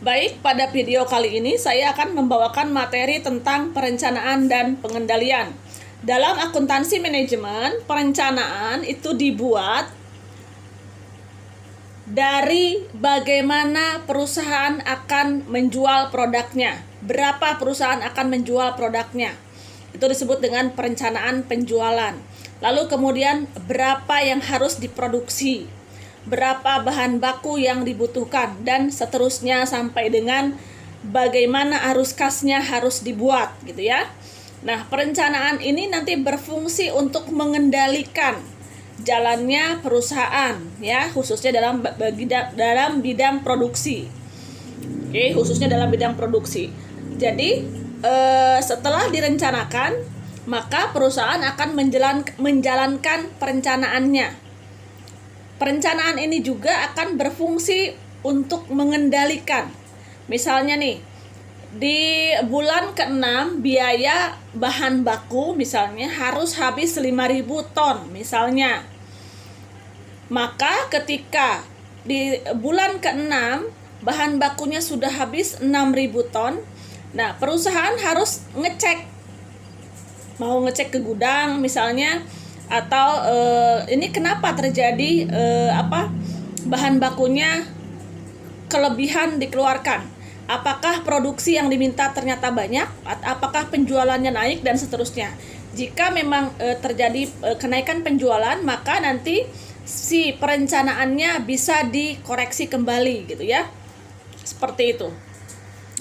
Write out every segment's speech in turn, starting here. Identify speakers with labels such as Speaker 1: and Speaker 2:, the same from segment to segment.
Speaker 1: Baik, pada video kali ini saya akan membawakan materi tentang perencanaan dan pengendalian. Dalam akuntansi manajemen, perencanaan itu dibuat dari bagaimana perusahaan akan menjual produknya, berapa perusahaan akan menjual produknya. Itu disebut dengan perencanaan penjualan. Lalu kemudian berapa yang harus diproduksi, berapa bahan baku yang dibutuhkan, dan seterusnya sampai dengan bagaimana arus kasnya harus dibuat gitu ya. Nah, perencanaan ini nanti berfungsi untuk mengendalikan jalannya perusahaan ya, khususnya dalam bidang produksi. Oke, khususnya dalam bidang produksi. Jadi, setelah direncanakan, maka perusahaan akan menjalankan perencanaannya. Perencanaan ini juga akan berfungsi untuk mengendalikan. Misalnya nih, di bulan ke-6 biaya bahan baku misalnya harus habis 5.000 ton misalnya. Maka ketika di bulan ke-6 bahan bakunya sudah habis 6.000 ton, nah perusahaan harus mau ngecek ke gudang misalnya, atau ini kenapa terjadi bahan bakunya kelebihan dikeluarkan, apakah produksi yang diminta ternyata banyak, apakah penjualannya naik, dan seterusnya. Jika memang terjadi kenaikan penjualan, maka nanti si perencanaannya bisa dikoreksi kembali gitu ya, seperti itu.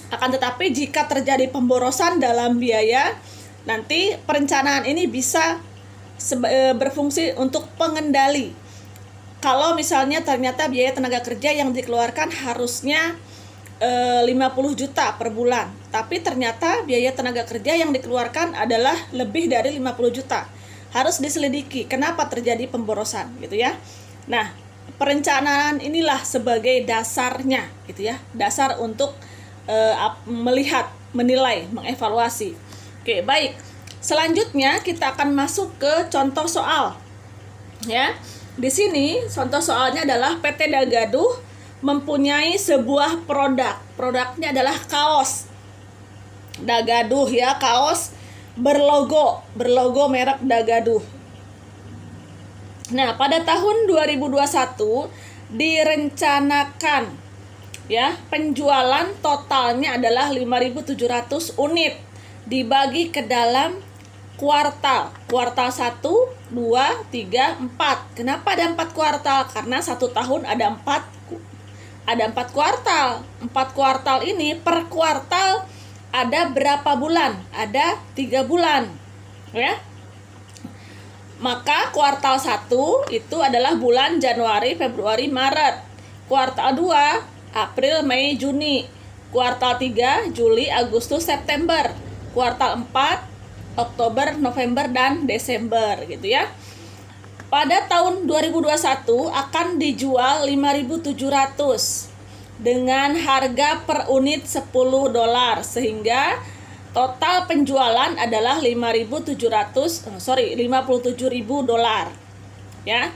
Speaker 1: Akan tetapi jika terjadi pemborosan dalam biaya, nanti perencanaan ini bisa berfungsi untuk pengendali. Kalau misalnya ternyata biaya tenaga kerja yang dikeluarkan harusnya 50 juta per bulan, tapi ternyata biaya tenaga kerja yang dikeluarkan adalah lebih dari 50 juta. Harus diselidiki kenapa terjadi pemborosan gitu ya. Nah, perencanaan inilah sebagai dasarnya gitu ya. Dasar untuk melihat, menilai, mengevaluasi. Oke, baik. Selanjutnya kita akan masuk ke contoh soal. Ya. Di sini contoh soalnya adalah PT Dagaduh mempunyai sebuah produk. Produknya adalah kaos. Dagaduh ya, kaos berlogo merek Dagaduh. Nah, pada tahun 2021 direncanakan ya, penjualan totalnya adalah 5.700 unit dibagi ke dalam kuartal 1, 2, 3, 4. Kenapa ada 4 kuartal? Karena satu tahun ada 4 kuartal. 4 kuartal ini per kuartal ada berapa bulan? Ada 3 bulan. Ya. Maka kuartal 1 itu adalah bulan Januari, Februari, Maret. Kuartal 2 April, Mei, Juni. Kuartal 3 Juli, Agustus, September. Kuartal 4 Oktober, November, dan Desember gitu ya. Pada tahun 2021 akan dijual 5.700 dengan harga per unit $10, sehingga total penjualan adalah 57.000 dolar. Ya.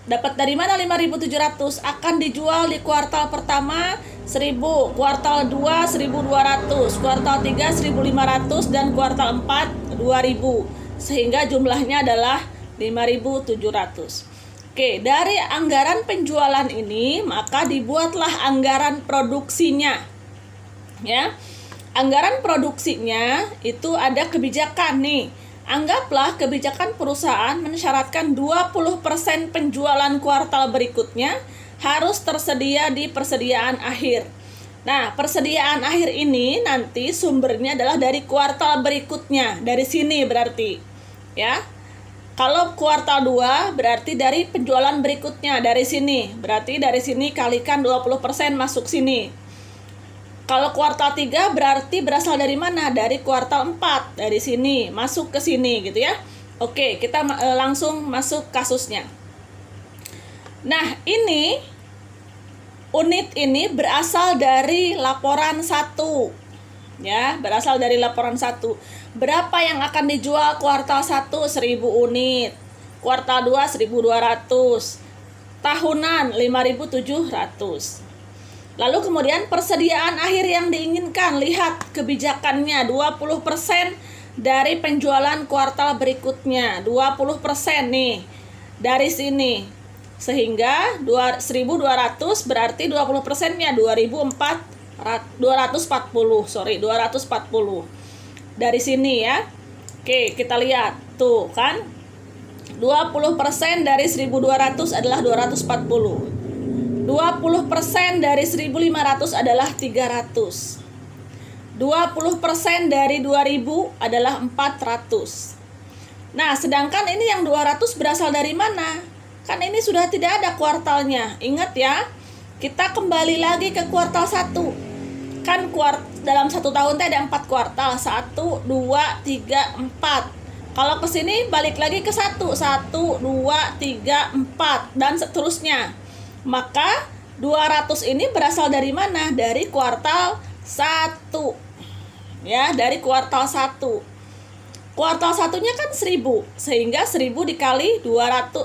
Speaker 1: Dapat dari mana 5.700? Akan dijual di kuartal pertama 1.000, kuartal 2 1.200, kuartal 3 1.500, dan kuartal 4 2.000, sehingga jumlahnya adalah 5.700. Oke, dari anggaran penjualan ini maka dibuatlah anggaran produksinya. Ya. Anggaran produksinya itu ada kebijakan nih. Anggaplah kebijakan perusahaan mensyaratkan 20% penjualan kuartal berikutnya harus tersedia di persediaan akhir. Nah, persediaan akhir ini nanti sumbernya adalah dari kuartal berikutnya, dari sini berarti. Ya. Kalau kuartal 2 berarti dari penjualan berikutnya, dari sini. Berarti dari sini kalikan 20% masuk sini. Kalau kuartal 3 berarti berasal dari mana? Dari kuartal 4, dari sini, masuk ke sini gitu ya. Oke, kita langsung masuk kasusnya. Nah, ini unit ini berasal dari laporan 1. Ya, berasal dari laporan 1. Berapa yang akan dijual kuartal 1? 1.000 unit. Kuartal 2 1.200. Tahunan 5.700. Lalu kemudian persediaan akhir yang diinginkan, lihat kebijakannya 20% dari penjualan kuartal berikutnya, 20% nih dari sini. Sehingga 1.200 berarti 20%-nya 240 dari sini ya. Oke, kita lihat tuh kan, 20% dari 1.200 adalah 240, 20% dari 1.500 adalah 300, 20% dari 2.000 adalah 400. Nah, sedangkan ini yang 200 berasal dari mana? Kan ini sudah tidak ada kuartalnya. Ingat ya, kita kembali lagi ke kuartal 1. Kan dalam satu tahun ada 4 kuartal. 1, 2, 3, 4. Kalau ke sini balik lagi ke 1. 1, 2, 3, 4 dan seterusnya. Maka 200 ini berasal dari mana? Dari kuartal 1. Ya, dari kuartal 1. Kuartal satunya kan 1.000, sehingga 1.000 dikali 20%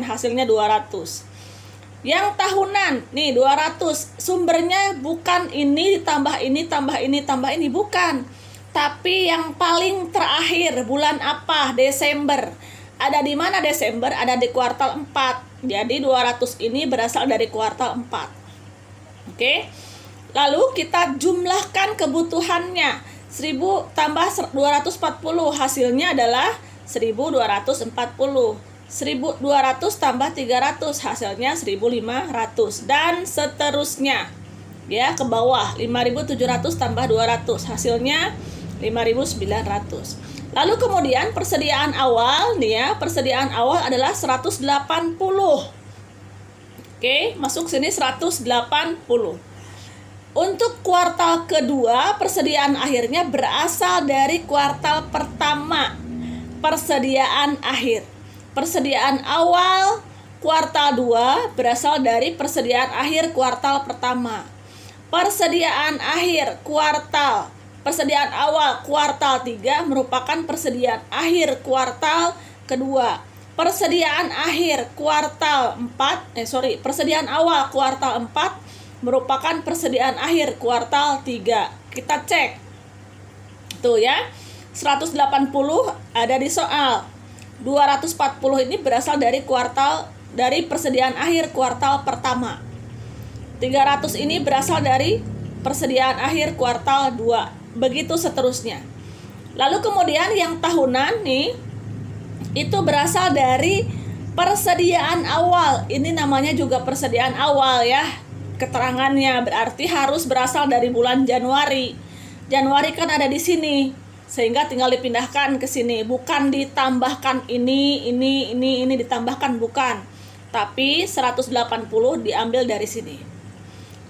Speaker 1: hasilnya 200. Yang tahunan, nih 200, sumbernya bukan ini ditambah ini, tambah ini, tambah ini, bukan. Tapi yang paling terakhir, bulan apa? Desember. Ada di mana Desember? Ada di kuartal 4. Jadi 200 ini berasal dari kuartal 4. Oke. Lalu kita jumlahkan kebutuhannya. 1.000 tambah 240 hasilnya adalah 1.240. 1.200 tambah 300 hasilnya 1.500 dan seterusnya. Ya, ke bawah 5.700 tambah 200 hasilnya 5.900. Lalu kemudian persediaan awal nih ya, persediaan awal adalah 180. Oke, masuk sini 180. Untuk kuartal kedua, persediaan akhirnya berasal dari kuartal pertama. Persediaan akhir. Persediaan awal kuartal 2 berasal dari persediaan akhir kuartal pertama. Persediaan akhir kuartal, persediaan awal kuartal 3 merupakan persediaan akhir kuartal kedua. Persediaan akhir kuartal 4, persediaan awal kuartal 4 merupakan persediaan akhir kuartal 3. Kita cek. Tuh ya. 180 ada di soal. 240 ini berasal dari persediaan akhir kuartal pertama. 300 ini berasal dari persediaan akhir kuartal 2. Begitu seterusnya. Lalu kemudian yang tahunan nih itu berasal dari persediaan awal. Ini namanya juga persediaan awal ya. Keterangannya berarti harus berasal dari bulan Januari. Januari kan ada di sini, sehingga tinggal dipindahkan ke sini, bukan ditambahkan ini ditambahkan, bukan. Tapi 180 diambil dari sini.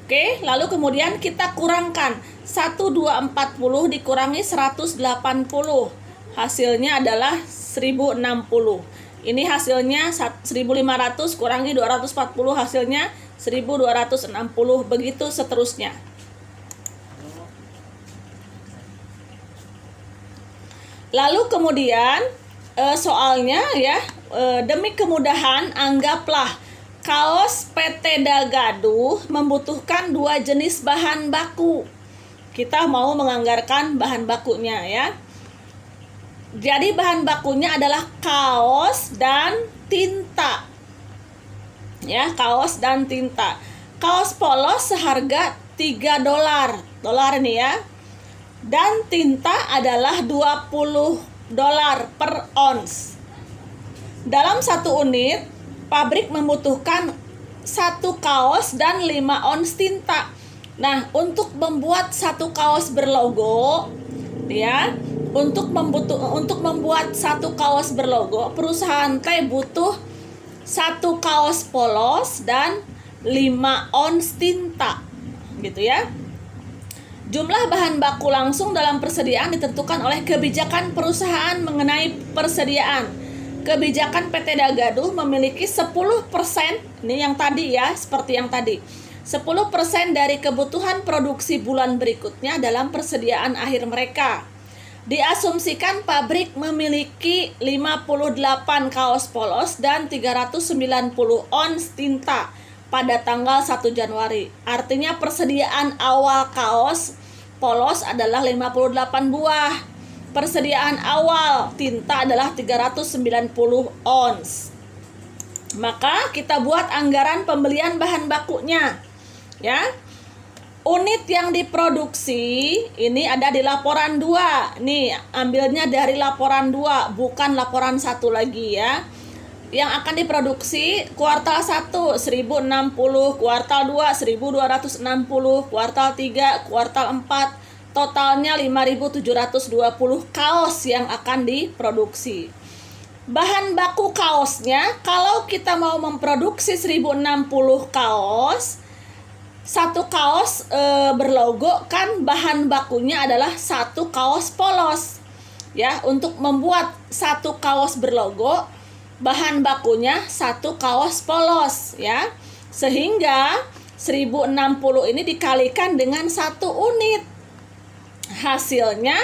Speaker 1: Oke, lalu kemudian kita kurangkan 1240 dikurangi 180. Hasilnya adalah 1060. Ini hasilnya 1500 kurangi 240 hasilnya 1260, begitu seterusnya. Lalu kemudian soalnya ya, demi kemudahan anggaplah kaos PT Dagaduh membutuhkan 2 jenis bahan baku. Kita mau menganggarkan bahan bakunya ya. Jadi bahan bakunya adalah kaos dan tinta. Ya, kaos dan tinta. Kaos polos seharga $3. Dolar ini ya. Dan tinta adalah $20 per ons. Dalam 1 unit, pabrik membutuhkan 1 kaos dan 5 ons tinta. Nah, untuk membuat 1 kaos berlogo ya, untuk membuat 1 kaos berlogo, perusahaan teh butuh 1 kaos polos dan 5 ons tinta, gitu ya. Jumlah bahan baku langsung dalam persediaan ditentukan oleh kebijakan perusahaan mengenai persediaan. Kebijakan PT Dagaduh memiliki 10%, ini yang tadi ya, seperti yang tadi. 10% dari kebutuhan produksi bulan berikutnya dalam persediaan akhir mereka. Diasumsikan pabrik memiliki 58 kaos polos dan 390 ons tinta. pada tanggal 1 Januari. Artinya persediaan awal kaos polos adalah 58 buah. Persediaan awal tinta adalah 390 ons. Maka kita buat anggaran pembelian bahan bakunya. Ya. Unit yang diproduksi ini ada di laporan 2. Nih, ambilnya dari laporan 2, bukan laporan 1 lagi ya. Yang akan diproduksi kuartal 1 1060, kuartal 2 1260, kuartal 3, kuartal 4 totalnya 5720 kaos yang akan diproduksi. Bahan baku kaosnya, kalau kita mau memproduksi 1060 kaos, satu kaos berlogo kan bahan bakunya adalah satu kaos polos. Ya, untuk membuat satu kaos berlogo, bahan bakunya satu kaos polos ya. Sehingga 1060 ini dikalikan dengan 1 unit. Hasilnya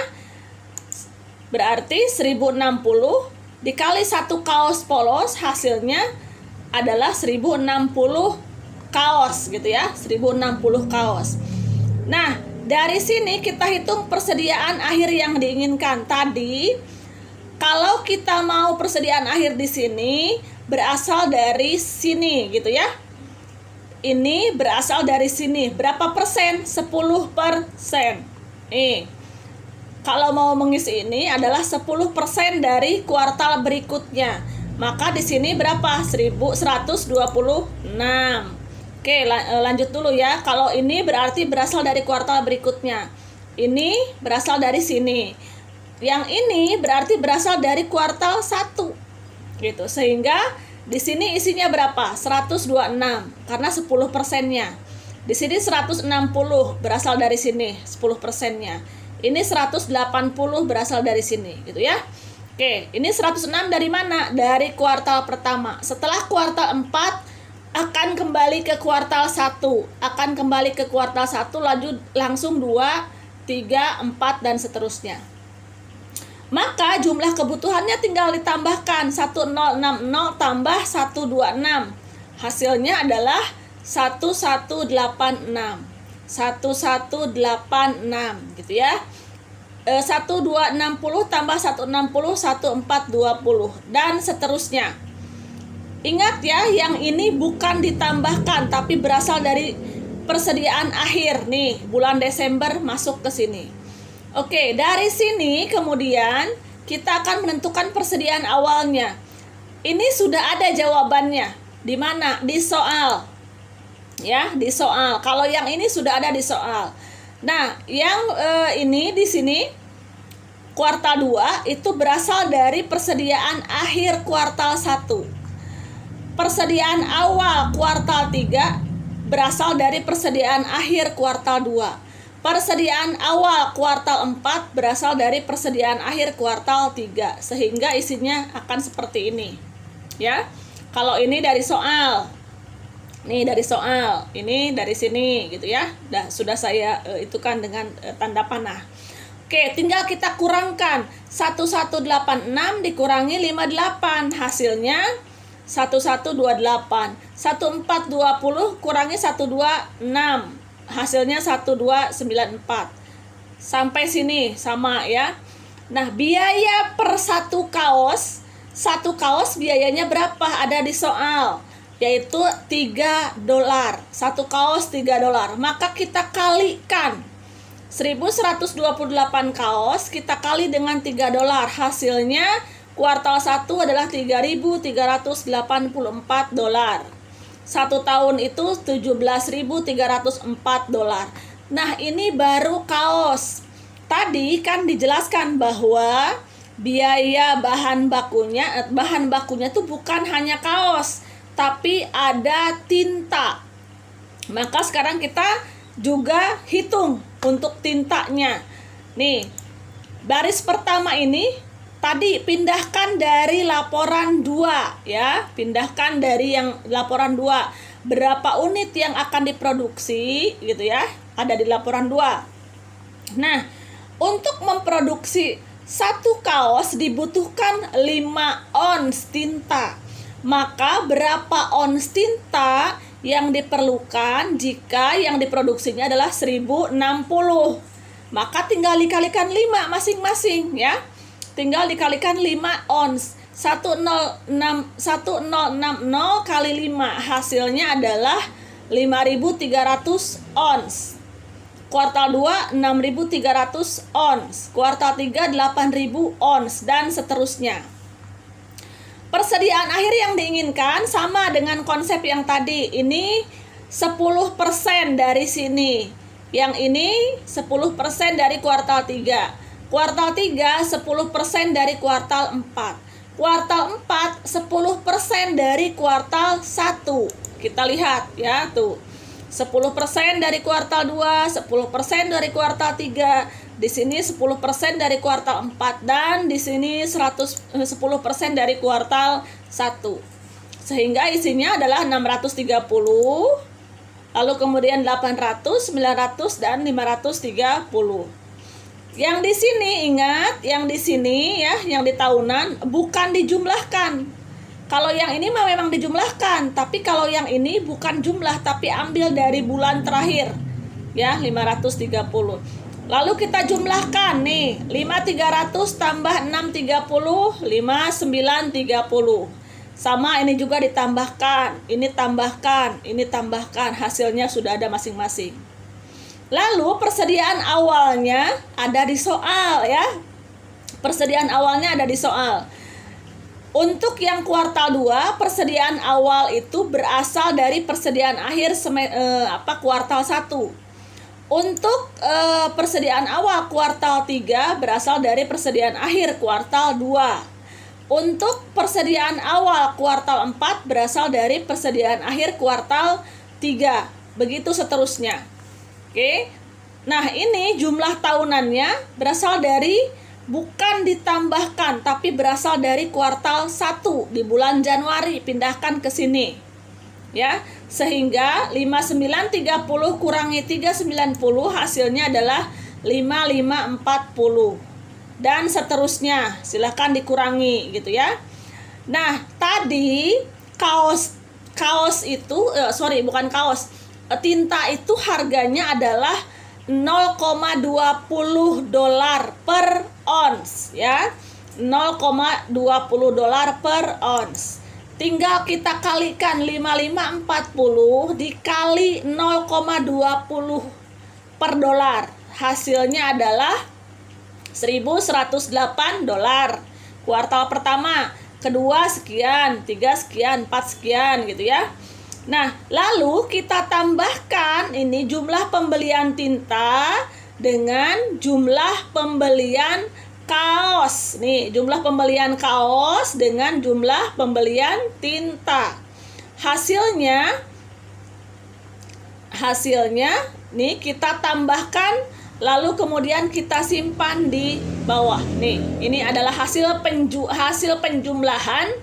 Speaker 1: berarti 1060 dikali 1 kaos polos, hasilnya adalah 1060 kaos gitu ya, 1060 kaos. Nah, dari sini kita hitung persediaan akhir yang diinginkan. Tadi kalau kita mau persediaan akhir di sini berasal dari sini gitu ya. Ini berasal dari sini. Berapa persen? 10%. Kalau mau mengisi ini adalah 10% dari kuartal berikutnya. Maka di sini berapa? 1126. Oke, lanjut dulu ya. Kalau ini berarti berasal dari kuartal berikutnya. Ini berasal dari sini. Yang ini berarti berasal dari kuartal 1. Gitu. Sehingga di sini isinya berapa? 126 karena 10%-nya. Di sini 160 berasal dari sini, 10%-nya. Ini 180 berasal dari sini, gitu ya. Oke, ini 106 dari mana? Dari kuartal pertama. Setelah kuartal 4 akan kembali ke kuartal 1, akan kembali ke kuartal 1, lanjut langsung 2, 3, 4 dan seterusnya. Maka jumlah kebutuhannya tinggal ditambahkan 1060 tambah 126. Hasilnya adalah 1186. 1186 gitu ya. 1260 tambah 160 1420 dan seterusnya. Ingat ya, yang ini bukan ditambahkan tapi berasal dari persediaan akhir nih, bulan Desember masuk ke sini. Oke, dari sini kemudian kita akan menentukan persediaan awalnya. Ini sudah ada jawabannya. Di mana? Di soal. Ya, di soal. Kalau yang ini sudah ada di soal. Nah, yang ini di sini kuartal 2 itu berasal dari persediaan akhir kuartal 1. Persediaan awal kuartal 3 berasal dari persediaan akhir kuartal 2. Persediaan awal kuartal 4 berasal dari persediaan akhir kuartal 3. Sehingga isinya akan seperti ini. Ya. Kalau ini dari soal. Nih dari soal. Ini dari sini gitu ya. Sudah saya itukan dengan tanda panah. Oke, tinggal kita kurangkan. 1186 dikurangi 58. Hasilnya 1128. 1420 kurangi 126. Hasilnya 1294. Sampai sini sama ya. Nah, biaya per satu kaos biayanya berapa? Ada di soal, yaitu $3. Satu kaos $3. Maka kita kalikan 1128 kaos kita kali dengan $3. Hasilnya kuartal 1 adalah $3.384. Satu tahun itu $17.304. Nah, ini baru kaos. Tadi kan dijelaskan bahwa biaya bahan bakunya itu bukan hanya kaos, tapi ada tinta. Maka sekarang kita juga hitung untuk tintanya. Nih, baris pertama ini tadi pindahkan dari laporan 2 ya, pindahkan dari yang laporan 2. Berapa unit yang akan diproduksi gitu ya, ada di laporan 2. Nah, untuk memproduksi satu kaos dibutuhkan 5 ons tinta. Maka berapa ons tinta yang diperlukan jika yang diproduksinya adalah 1060. Maka tinggal dikalikan 5 masing-masing ya. Tinggal dikalikan 5 ons. 1060 kali 5 hasilnya adalah 5.300 ons. Kuartal 2 6.300 ons. Kuartal 3 8.000 ons dan seterusnya. Persediaan akhir yang diinginkan sama dengan konsep yang tadi. Ini 10% dari sini. Yang ini 10% dari kuartal 3. Kuartal 3 10% dari kuartal 4. Kuartal 4 10% dari kuartal 1. Kita lihat ya tuh. 10% dari kuartal 2, 10% dari kuartal 3, di sini 10% dari kuartal 4 dan di sini 10% dari kuartal 1. Sehingga isinya adalah 630, lalu kemudian 800, 900 dan 530. Yang di sini ingat, yang di sini ya, yang di tahunan bukan dijumlahkan. Kalau yang ini memang dijumlahkan, tapi kalau yang ini bukan jumlah tapi ambil dari bulan terakhir. Ya, 530. Lalu kita jumlahkan nih, 5.300 tambah 6.30, 5.930. Sama ini juga ditambahkan, ini tambahkan, ini tambahkan, hasilnya sudah ada masing-masing. Lalu persediaan awalnya ada di soal ya. Persediaan awalnya ada di soal. Untuk yang kuartal 2, persediaan awal itu berasal dari persediaan akhir kuartal 1. Untuk persediaan awal kuartal 3 berasal dari persediaan akhir kuartal 2. Untuk persediaan awal kuartal 4 berasal dari persediaan akhir kuartal 3. Begitu seterusnya. Oke. Nah, ini jumlah tahunannya berasal dari bukan ditambahkan tapi berasal dari kuartal 1 di bulan Januari, pindahkan ke sini. Ya, sehingga 5930 kurangi 390 hasilnya adalah 5540. Dan seterusnya, silahkan dikurangi gitu ya. Nah, tadi tinta itu harganya adalah 0,20 dolar per ons ya. 0,20 dolar per ons. Tinggal kita kalikan 5540 dikali 0,20 per dolar. Hasilnya adalah 1.108 dolar. Kuartal pertama, kedua sekian, 3 sekian, 4 sekian gitu ya. Nah, lalu kita tambahkan ini jumlah pembelian tinta dengan jumlah pembelian kaos. Nih, jumlah pembelian kaos dengan jumlah pembelian tinta. Hasilnya nih kita tambahkan lalu kemudian kita simpan di bawah. Nih, ini adalah hasil penjumlahan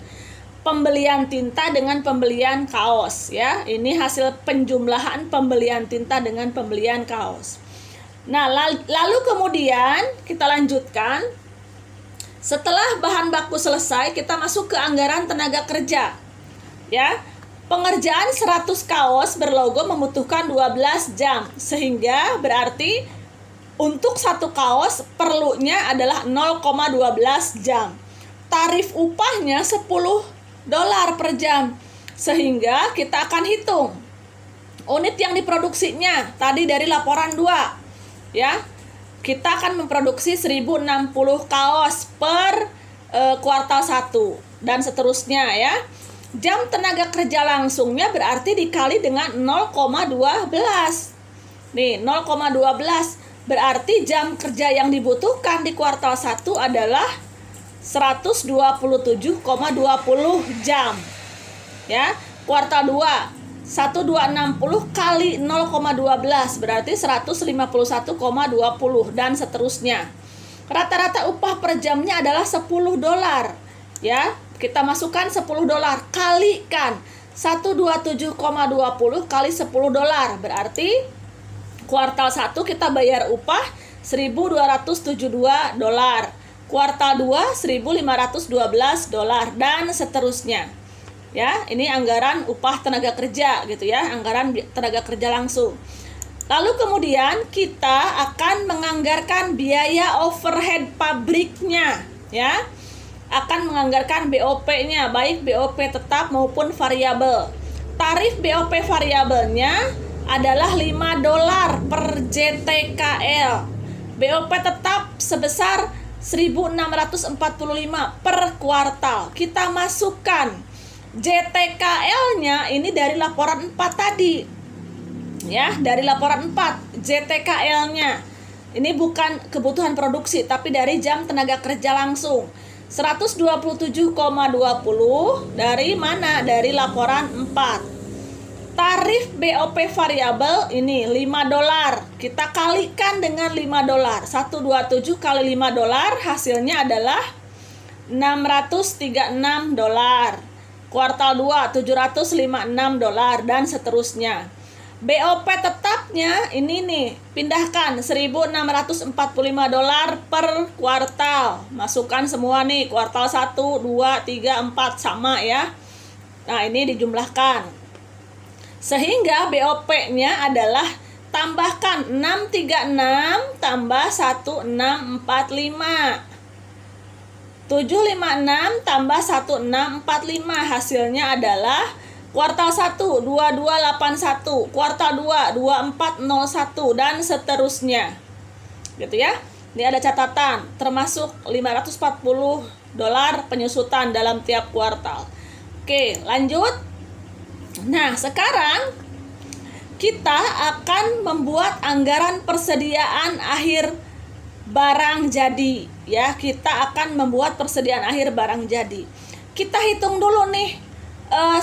Speaker 1: pembelian tinta dengan pembelian kaos ya. Ini hasil penjumlahan pembelian tinta dengan pembelian kaos. Nah, lalu kemudian kita lanjutkan. Setelah bahan baku selesai, kita masuk ke anggaran tenaga kerja. Ya. Pengerjaan 100 kaos berlogo membutuhkan 12 jam, sehingga berarti untuk satu kaos perlunya adalah 0,12 jam. Tarif upahnya 10 dolar per jam, sehingga kita akan hitung unit yang diproduksinya tadi dari laporan 2 ya. Kita akan memproduksi 1060 kaos per kuartal 1 dan seterusnya ya. Jam tenaga kerja langsungnya berarti dikali dengan 0,12. Nih, 0,12 berarti jam kerja yang dibutuhkan di kuartal 1 adalah 127,20 jam. Ya, kuartal 2 1260 kali 0,12 berarti 151,20 dan seterusnya. Rata-rata upah per jamnya adalah 10 dolar. Ya, kita masukkan 10 dolar kalikan 127,20 kali 10 dolar berarti kuartal 1 kita bayar upah 1.272 dolar. Kuartal 2 1.512 dolar dan seterusnya. Ya, ini anggaran upah tenaga kerja gitu ya, anggaran tenaga kerja langsung. Lalu kemudian kita akan menganggarkan biaya overhead pabriknya ya. Akan menganggarkan BOP-nya, baik BOP tetap maupun variabel. Tarif BOP variabelnya adalah $5 per JTKL. BOP tetap sebesar 1.645 per kuartal. Kita masukkan JTKL-nya ini dari laporan 4 tadi. Ya, dari laporan 4 JTKL-nya. Ini bukan kebutuhan produksi tapi dari jam tenaga kerja langsung. 127,20 dari mana? Dari laporan 4. Tarif BOP variabel ini $5. Kita kalikan dengan $5. 127 kali $5 hasilnya adalah $636. Kuartal 2 $756 dan seterusnya. BOP tetapnya ini nih, pindahkan $1.645 per kuartal. Masukkan semua nih, kuartal 1, 2, 3, 4 sama ya. Nah, ini dijumlahkan. Sehingga BOP-nya adalah tambahkan 636 tambah 1645. 756 tambah 1645 hasilnya adalah kuartal 1 2281, kuartal 2 2401 dan seterusnya. Gitu ya. Ini ada catatan termasuk $540 penyusutan dalam tiap kuartal. Oke, lanjut. Nah, sekarang kita akan membuat anggaran persediaan akhir barang jadi ya. Kita akan membuat persediaan akhir barang jadi. Kita hitung dulu nih.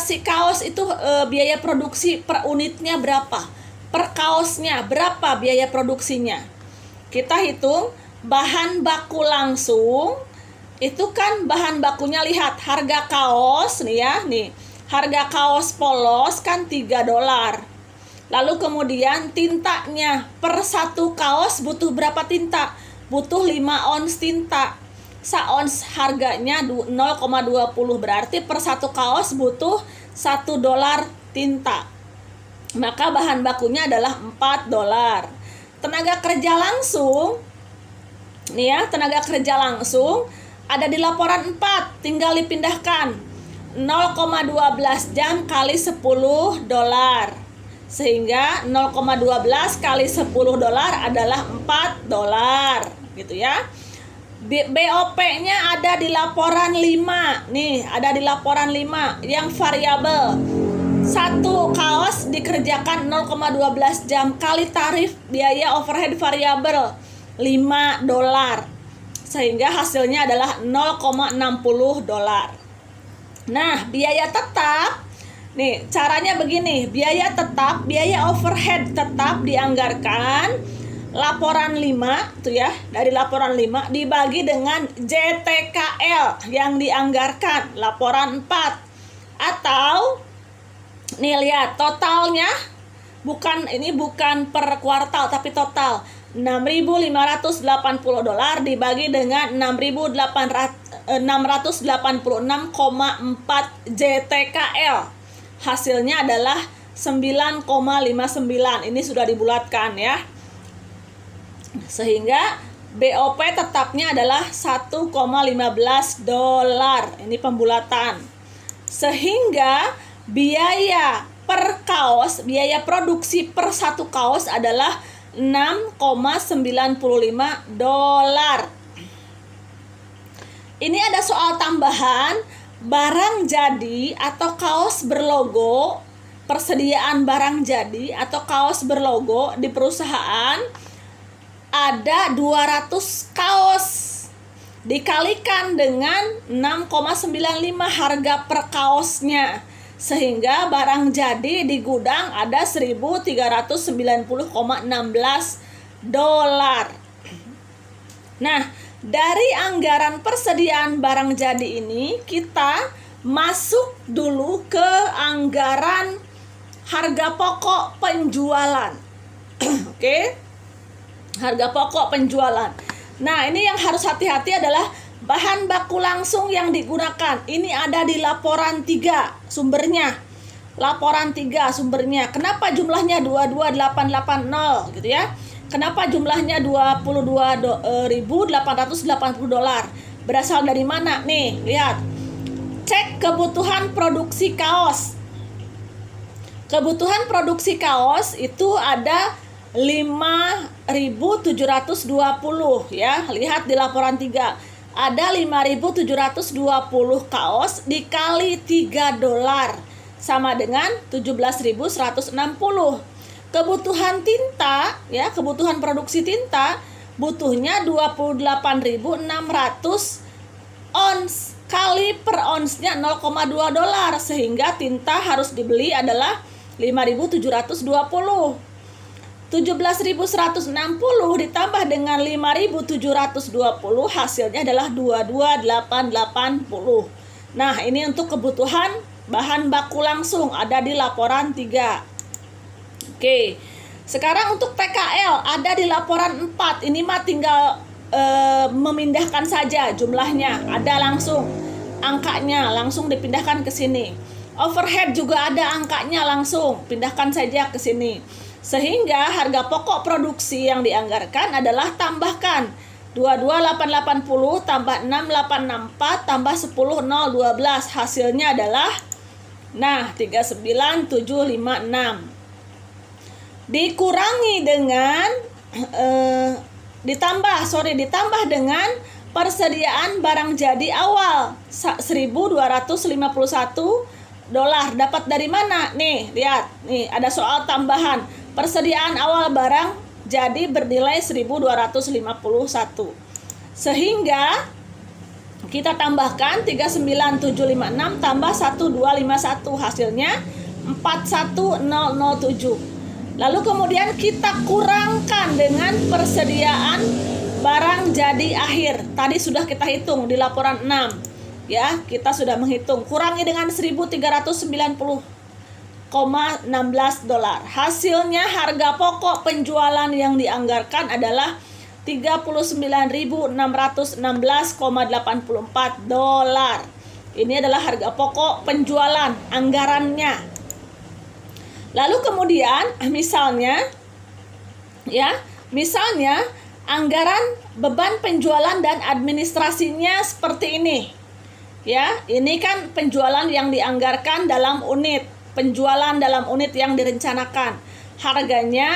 Speaker 1: Si kaos itu biaya produksi per unitnya berapa? Per kaosnya berapa biaya produksinya? Kita hitung bahan baku langsung. Itu kan bahan bakunya, lihat harga kaos nih ya, nih. Harga kaos polos kan $3. Lalu kemudian tintanya, per satu kaos butuh berapa tinta? Butuh 5 ons tinta. Saons harganya 0,20, berarti per satu kaos butuh $1 tinta. Maka bahan bakunya adalah $4. Tenaga kerja langsung nih ya, tenaga kerja langsung ada di laporan 4, tinggal dipindahkan 0,12 jam kali $10, sehingga 0,12 kali $10 adalah $4 gitu ya. BOP-nya ada di laporan 5. Nih, ada di laporan 5 yang variabel. Satu kaos dikerjakan 0,12 jam kali tarif biaya overhead variabel $5. Sehingga hasilnya adalah $0,60. Nah, biaya tetap nih, caranya begini. Biaya tetap, biaya overhead tetap dianggarkan laporan 5 tuh ya, dari laporan 5 dibagi dengan JTKL yang dianggarkan laporan 4. Atau nih lihat totalnya, bukan per kuartal tapi total $6.580 dibagi dengan 686,4 JTKL. Hasilnya adalah 9,59. Ini sudah dibulatkan ya. Sehingga BOP tetapnya adalah $1,15. Ini pembulatan. Sehingga biaya per kaos, biaya produksi per satu kaos adalah $6,95. Ini ada soal tambahan, barang jadi atau kaos berlogo, persediaan barang jadi atau kaos berlogo di perusahaan ada 200 kaos dikalikan dengan 6,95 harga per kaosnya, sehingga barang jadi di gudang ada $1.390,16. Nah, dari anggaran persediaan barang jadi ini kita masuk dulu ke anggaran harga pokok penjualan. Oke? Harga pokok penjualan. Nah, ini yang harus hati-hati adalah Bahan baku langsung yang digunakan, ini ada di laporan 3 sumbernya. Laporan 3 sumbernya. Kenapa jumlahnya 22880 gitu ya? Kenapa jumlahnya 22.880 dolar? Berasal dari mana? Nih, lihat. Cek kebutuhan produksi kaos. Kebutuhan produksi kaos itu ada 5.720 ya. Lihat di laporan 3. Ada 5.720 kaos dikali 3 dolar sama dengan 17.160. Kebutuhan tinta ya, kebutuhan produksi tinta butuhnya 28.600 ons, kali per onsnya 0,2 dolar, sehingga tinta harus dibeli adalah 5.720. 17.160 ditambah dengan 5.720 hasilnya adalah 22.880. Nah, ini untuk kebutuhan bahan baku langsung ada di laporan 3. Oke. Sekarang untuk TKL ada di laporan 4. Ini mah tinggal memindahkan saja jumlahnya, ada langsung angkanya, langsung dipindahkan ke sini. Overhead juga ada angkanya, langsung pindahkan saja ke sini. Sehingga harga pokok produksi yang dianggarkan adalah tambahkan 22.880 tambah 6.864 tambah 10.012, hasilnya adalah 39.756 dikurangi dengan ditambah dengan persediaan barang jadi awal 1.251 dolar. Dapat dari mana? Nih, lihat. Nih, ada soal tambahan. Persediaan awal barang jadi bernilai 1.251. Sehingga kita tambahkan 39.756 tambah 1.251, hasilnya 41.007. Lalu kemudian kita kurangkan dengan persediaan barang jadi akhir. Tadi sudah kita hitung di laporan 6. Ya, kita sudah menghitung. Kurangi dengan 1.390,16 dolar. Hasilnya harga pokok penjualan yang dianggarkan adalah 39.616,84 dolar. Ini adalah harga pokok penjualan anggarannya. Lalu kemudian misalnya anggaran beban penjualan dan administrasinya seperti ini. Ya, ini kan penjualan yang dianggarkan dalam unit, penjualan dalam unit yang direncanakan. Harganya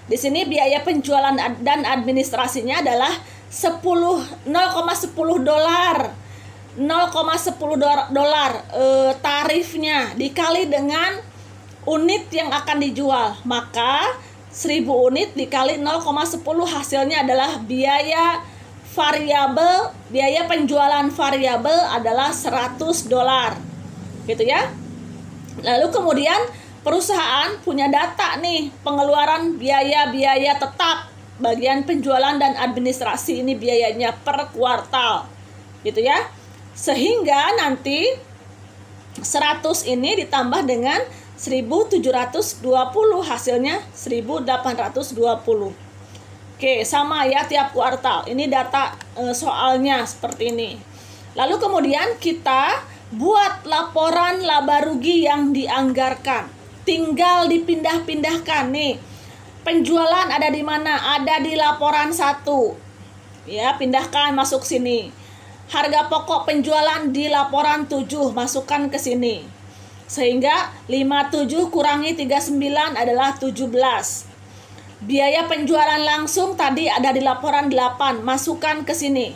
Speaker 1: di sini biaya penjualan dan administrasinya adalah 0,10 dolar. 0,10 dolar tarifnya dikali dengan unit yang akan dijual, maka 1.000 unit dikali 0,10 hasilnya adalah biaya penjualan variabel adalah 100 dolar gitu ya. Lalu kemudian perusahaan punya data nih, pengeluaran biaya tetap bagian penjualan dan administrasi, ini biayanya per kuartal gitu ya. Sehingga nanti 100 ini ditambah dengan 1.720, hasilnya 1.820. Oke, sama ya tiap kuartal. Ini data soalnya seperti ini. Lalu kemudian kita buat laporan laba rugi yang dianggarkan. Tinggal dipindah-pindahkan nih. Penjualan ada di mana? Ada di laporan 1. Ya, pindahkan masuk sini. Harga pokok penjualan di laporan 7, masukkan ke sini. Sehingga 57 kurangi 39 adalah 17. Biaya penjualan langsung tadi ada di laporan 8, masukkan ke sini.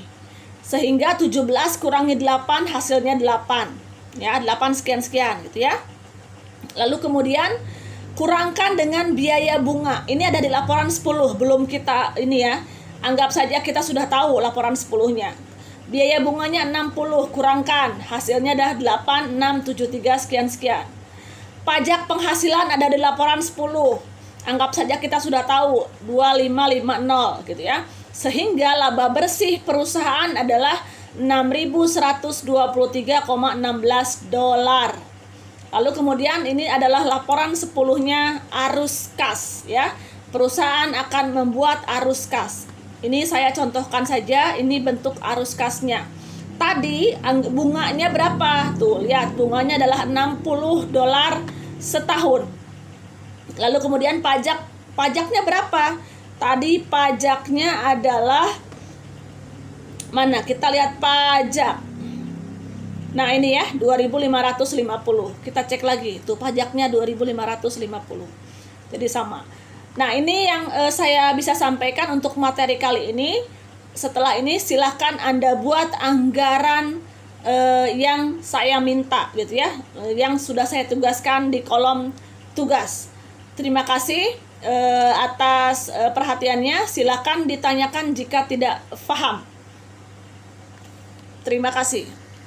Speaker 1: Sehingga 17 kurangi 8 hasilnya 8. Ya, 8 sekian-sekian gitu ya. Lalu kemudian kurangkan dengan biaya bunga. Ini ada di laporan 10, belum kita ini ya. Anggap saja kita sudah tahu laporan 10-nya. Biaya bunganya 60, kurangkan, hasilnya adalah 8673 sekian-sekian. Pajak penghasilan ada di laporan 10. Anggap saja kita sudah tahu 2550 gitu ya. Sehingga laba bersih perusahaan adalah 6.123,16 dolar. Lalu kemudian ini adalah laporan 10-nya arus kas ya. Perusahaan akan membuat arus kas. Ini saya contohkan saja, ini bentuk arus kasnya. Tadi bunganya berapa? Tuh, lihat bunganya adalah $60 setahun. Lalu kemudian pajaknya berapa? Tadi pajaknya adalah mana? Kita lihat pajak. Nah, ini ya 2.550. Kita cek lagi. Tuh pajaknya 2.550. Jadi sama. Nah, ini yang saya bisa sampaikan untuk materi kali ini. Setelah ini silahkan Anda buat anggaran yang saya minta gitu ya, yang sudah saya tugaskan di kolom tugas. Terima kasih atas perhatiannya. Silahkan ditanyakan jika tidak paham. Terima kasih.